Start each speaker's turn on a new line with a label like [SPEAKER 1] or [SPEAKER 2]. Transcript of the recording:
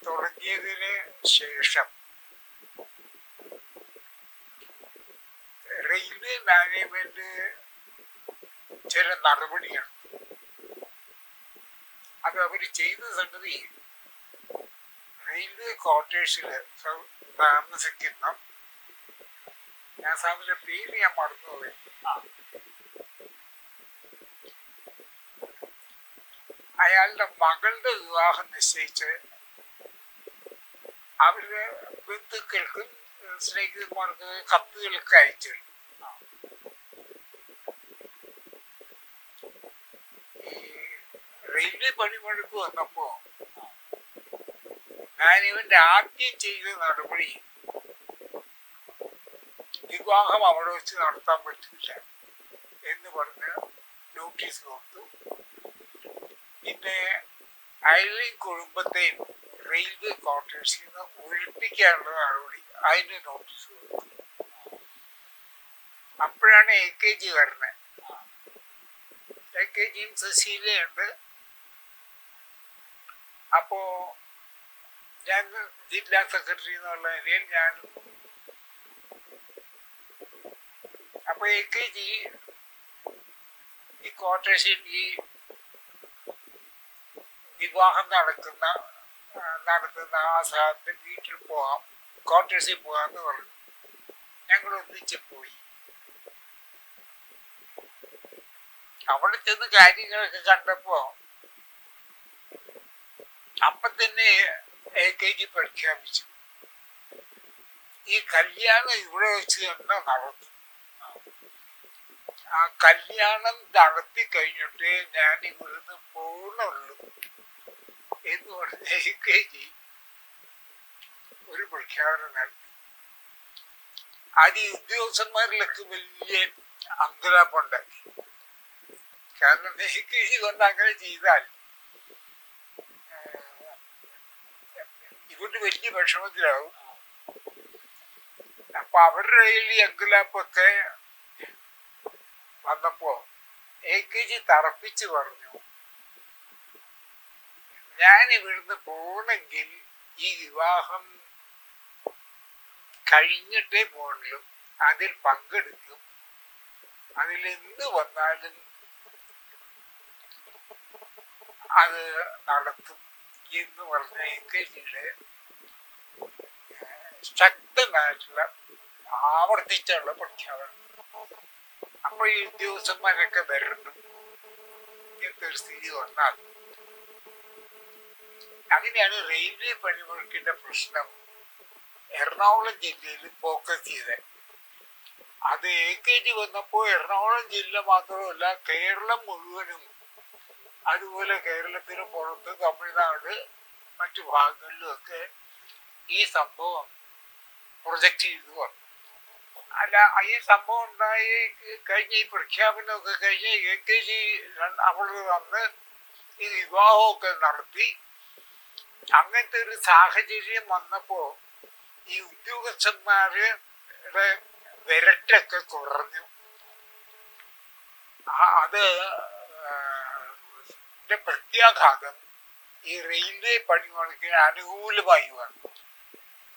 [SPEAKER 1] തുടങ്ങിയതിന് ശേഷം railway management ചില നടപടികൾ അത് അവർ ചെയ്ത സംഗതി റെയിൽവേ ക്വാർട്ടേഴ്സിൽ താമസിക്കുന്ന, ഞാൻ സാറിന്റെ പേര് ഞാൻ മറന്നുപോയി, അയാളുടെ മകളുടെ വിവാഹം നിശ്ചയിച്ച് അവരുടെ ബന്ധുക്കൾക്കും സ്നേഹിതന്മാർക്ക് കത്തുകളൊക്കെ അയച്ചു. ഈ റെയിൽവേ പണിമുടക്ക് വന്നപ്പോ മാനേജ്മെന്റ് ആദ്യം ചെയ്ത നടപടി വിവാഹം അവിടെ വെച്ച് നടത്താൻ പറ്റില്ല എന്ന് പറഞ്ഞ് നോട്ടീസ് കൊടുത്തു. പിന്നെ അയൽവി കുടുംബത്തെയും റെയിൽവേ ക്വാർട്ടേഴ്സിൽ നിന്ന് ഒഴിപ്പിക്കാനുള്ള നടപടി അതിന് നോട്ടീസ് കൊടുത്തു. അപ്പോഴാണ് AKG വരുന്നത്. AKGയും സുശീലയുണ്ട്. അപ്പോ ഞാൻ ജില്ലാ സെക്രട്ടറി എന്നുള്ള നിലയിൽ ഞാൻ, അപ്പൊ AKG ഈ ക്വാർട്ടേഴ്സിൽ ഈ വിവാഹം നടത്തുന്ന ആ സാറിന്റെ വീട്ടിൽ പോകാം, ക്വാർട്ടേഴ്സിൽ പോകാമെന്ന് പറഞ്ഞു. ഞങ്ങൾ ഒന്നിച്ച് പോയി. അവിടെ ചെന്ന് കാര്യങ്ങളൊക്കെ കണ്ടപ്പോ അപ്പൊ തന്നെ AKG പ്രഖ്യാപിച്ചു ഈ കല്യാണം ഇവിടെ വെച്ച് തന്നെ നടത്തും. ആ കല്യാണം നടത്തി കഴിഞ്ഞിട്ട് ഞാൻ ഇവിടുന്ന് പോകുന്നുള്ളൂ എന്ന് പറഞ്ഞ AKG ഒരു പ്രഖ്യാപനം നടത്തി. അത് ഈ ഉദ്യോഗസ്ഥന്മാരിലൊക്കെ വലിയ അങ്കലാപ്പുണ്ടാക്കി. കാരണം AKG കൊണ്ട് അങ്ങനെ ചെയ്താൽ ഇവര് വലിയ വിഷമത്തിലാവും. അപ്പൊ അവരുടെ കയ്യിൽ ഈ അങ്കലാപ്പൊക്കെ വന്നപ്പോ AKG തറപ്പിച്ച് പറഞ്ഞു, ഞാൻ ഇവിടുന്ന് പോകണമെങ്കിൽ ഈ വിവാഹം കഴിഞ്ഞിട്ടേ പോകണല്ലോ, അതിൽ പങ്കെടുക്കും, അതിൽ എന്ത് വന്നാലും അത് നടത്തും എന്ന് പറഞ്ഞ AKGയുടെ ശക്തമായിട്ടുള്ള ആവർത്തിച്ചുള്ള പ്രഖ്യാപനം. അപ്പൊ ഈ ഉദ്യോഗസ്ഥന്മാരൊക്കെ വരണം എന്നൊരു സ്ഥിതി വന്നാൽ അങ്ങനെയാണ് റെയിൽവേ പണിമുടക്കിന്റെ പ്രശ്നം എറണാകുളം ജില്ലയിൽ ഫോക്കസ് ചെയ്തത്. അത് AKG വന്നപ്പോ എറണാകുളം ജില്ല മാത്രമല്ല കേരളം മുഴുവനും, അതുപോലെ കേരളത്തിന് പുറത്ത് തമിഴ്നാട് മറ്റു ഭാഗങ്ങളിലുമൊക്കെ ഈ സംഭവം പ്രൊജക്റ്റ് ചെയ്തു വന്നു. അല്ല, ഈ സംഭവം ഉണ്ടായി കഴിഞ്ഞ ഈ പ്രഖ്യാപനമൊക്കെ കഴിഞ്ഞ് AKG അവിടെ വന്ന് ഈ വിവാഹമൊക്കെ നടത്തി. അങ്ങനത്തെ ഒരു സാഹചര്യം വന്നപ്പോ ഈ ഉദ്യോഗസ്ഥന്മാരുടെ വിരട്ടൊക്കെ കുറഞ്ഞു. അത് പ്രത്യാഘാതം ഈ റെയിൽവേ പണിമുടക്കിന് അനുകൂലമായി വന്നു.